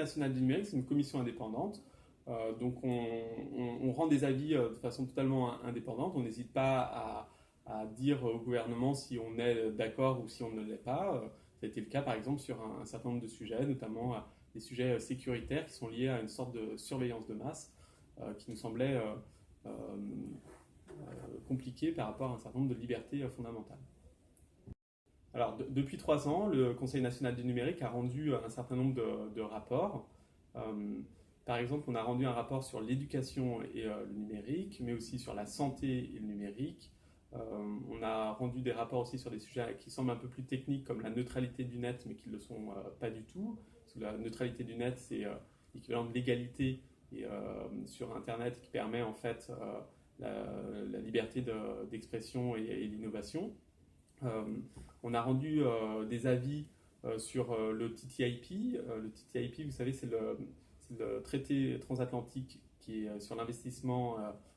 national du numérique, c'est une commission indépendante. Donc on rend des avis de façon totalement indépendante. On n'hésite pas à dire au gouvernement si on est d'accord ou si on ne l'est pas. Ça a été le cas par exemple sur un certain nombre de sujets, notamment des sujets sécuritaires qui sont liés à une sorte de surveillance de masse qui nous semblait compliqué par rapport à un certain nombre de libertés fondamentales. Alors, depuis 3 ans, le Conseil national du numérique a rendu un certain nombre de rapports. Par exemple, on a rendu un rapport sur l'éducation et le numérique, mais aussi sur la santé et le numérique. On a rendu des rapports aussi sur des sujets qui semblent un peu plus techniques, comme la neutralité du net, mais qui ne le sont pas du tout. Parce que la neutralité du net, c'est l'équivalent de l'égalité sur Internet qui permet en fait la liberté d'expression et l'innovation. On a rendu des avis sur le TTIP. Le TTIP, vous savez, c'est le traité transatlantique qui est sur l'investissement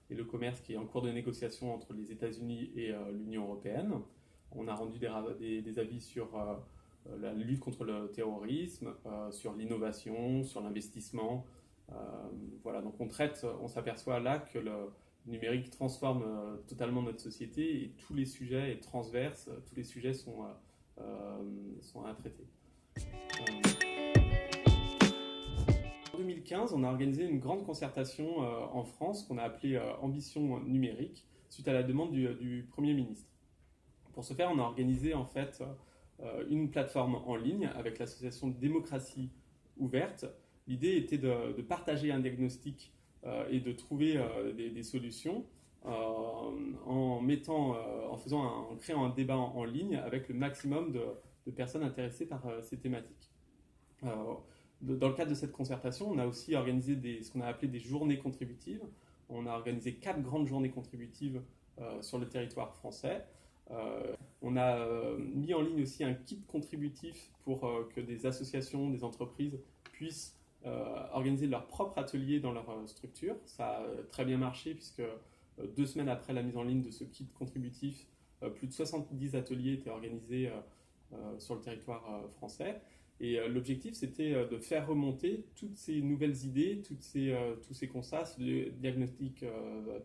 et le commerce qui est en cours de négociation entre les États-Unis et l'Union européenne. On a rendu des avis sur la lutte contre le terrorisme, sur l'innovation, sur l'investissement. Voilà, donc on s'aperçoit là que le numérique transforme totalement notre société et tous les sujets et transverses, tous les sujets sont à traiter. En 2015, on a organisé une grande concertation en France qu'on a appelée Ambition numérique suite à la demande du Premier ministre. Pour ce faire, on a organisé en fait une plateforme en ligne avec l'association Démocratie Ouverte. L'idée était de partager un diagnostic et de trouver des solutions en créant un débat en ligne avec le maximum de personnes intéressées par ces thématiques. Dans le cadre de cette concertation, on a aussi organisé ce qu'on a appelé des journées contributives. On a organisé 4 grandes journées contributives sur le territoire français. On a mis en ligne aussi un kit contributif pour que des associations, des entreprises puissent organiser leur propre atelier dans leur structure. Ça a très bien marché puisque 2 semaines après la mise en ligne de ce kit contributif, plus de 70 ateliers étaient organisés sur le territoire français. Et l'objectif, c'était de faire remonter toutes ces nouvelles idées, tous ces constats, ce diagnostic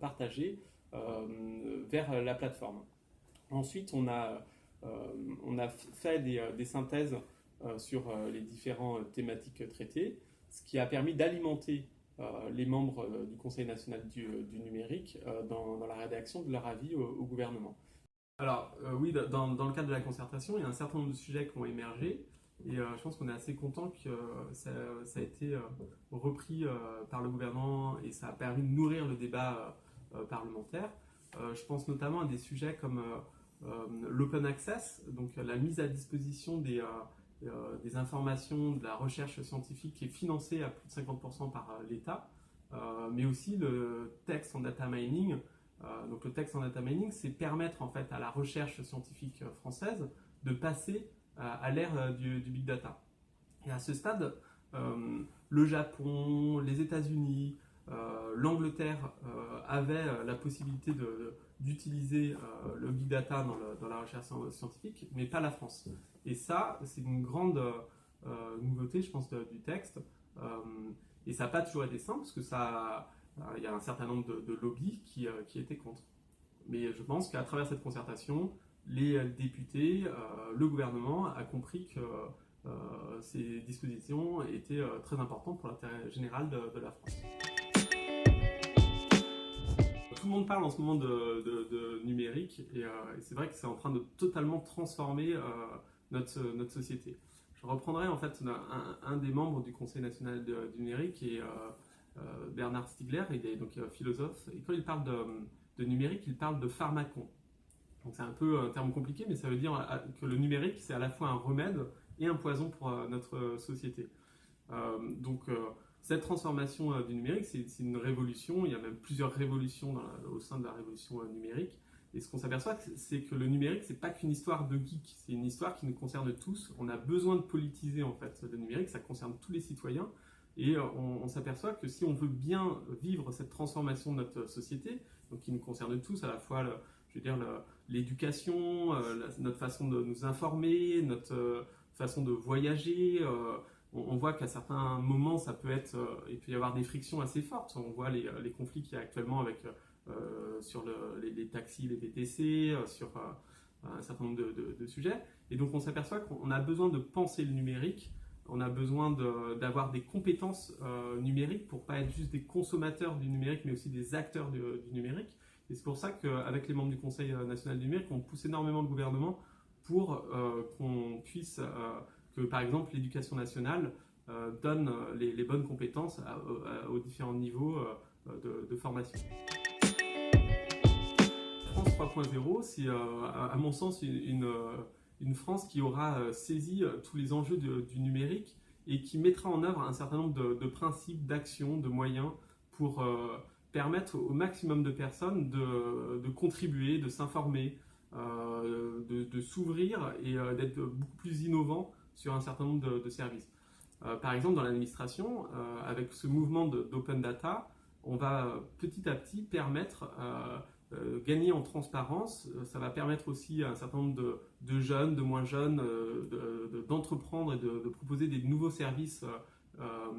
partagé vers la plateforme. Ensuite, on a fait des synthèses sur les différentes thématiques traitées, ce qui a permis d'alimenter les membres du Conseil national du numérique dans la rédaction de leur avis au gouvernement. Alors oui, dans le cadre de la concertation, il y a un certain nombre de sujets qui ont émergé et je pense qu'on est assez content que ça a été repris par le gouvernement et ça a permis de nourrir le débat parlementaire. Je pense notamment à des sujets comme l'open access, donc la mise à disposition des informations, de la recherche scientifique qui est financée à plus de 50% par l'État, mais aussi le text en data mining. Donc le text en data mining, c'est permettre en fait à la recherche scientifique française de passer à l'ère du big data. Et à ce stade, le Japon, les États-Unis, l'Angleterre avaient la possibilité d'utiliser le big data dans la recherche scientifique, mais pas la France. Et ça, c'est une grande nouveauté, je pense, du texte. Et ça n'a pas toujours été simple, parce que il y a un certain nombre de lobbies qui étaient contre. Mais je pense qu'à travers cette concertation, les députés, le gouvernement a compris que ces dispositions étaient très importantes pour l'intérêt général de la France. Tout le monde parle en ce moment de numérique et c'est vrai que c'est en train de totalement transformer notre société. Je reprendrai en fait un des membres du Conseil national du numérique qui est Bernard Stiegler, il est donc philosophe, et quand il parle de numérique, il parle de pharmacon. Donc c'est un peu un terme compliqué, mais ça veut dire que le numérique, c'est à la fois un remède et un poison pour notre société. Cette transformation du numérique, c'est une révolution. Il y a même plusieurs révolutions au sein de la révolution numérique. Et ce qu'on s'aperçoit, c'est que le numérique, c'est pas qu'une histoire de geek, c'est une histoire qui nous concerne tous. On a besoin de politiser en fait le numérique, ça concerne tous les citoyens. Et on s'aperçoit que si on veut bien vivre cette transformation de notre société, donc qui nous concerne tous, à la fois l'éducation, notre façon de nous informer, notre façon de voyager, on voit qu'à certains moments, il peut y avoir des frictions assez fortes. On voit les conflits qu'il y a actuellement sur les taxis, les VTC, sur un certain nombre de sujets. Et donc on s'aperçoit qu'on a besoin de penser le numérique, on a besoin d'avoir des compétences numériques pour pas être juste des consommateurs du numérique, mais aussi des acteurs du numérique. Et c'est pour ça qu'avec les membres du Conseil national du numérique, on pousse énormément le gouvernement pour qu'on puisse, que par exemple l'éducation nationale donne les bonnes compétences aux différents niveaux de formation. France 3.0, c'est à mon sens une France qui aura saisi tous les enjeux du numérique et qui mettra en œuvre un certain nombre de principes, d'actions, de moyens pour permettre au maximum de personnes de contribuer, de s'informer, de s'ouvrir et d'être beaucoup plus innovants sur un certain nombre de services. Par exemple, dans l'administration, avec ce mouvement d'open data, on va petit à petit permettre gagner en transparence. Ça va permettre aussi à un certain nombre de jeunes, de moins jeunes, d'entreprendre et de proposer des nouveaux services.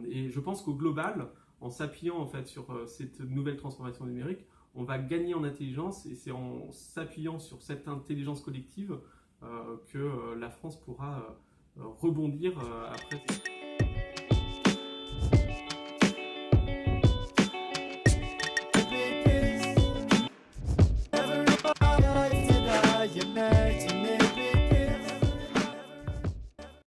Et je pense qu'au global, en s'appuyant en fait sur cette nouvelle transformation numérique, on va gagner en intelligence, et c'est en s'appuyant sur cette intelligence collective que la France pourra rebondir après.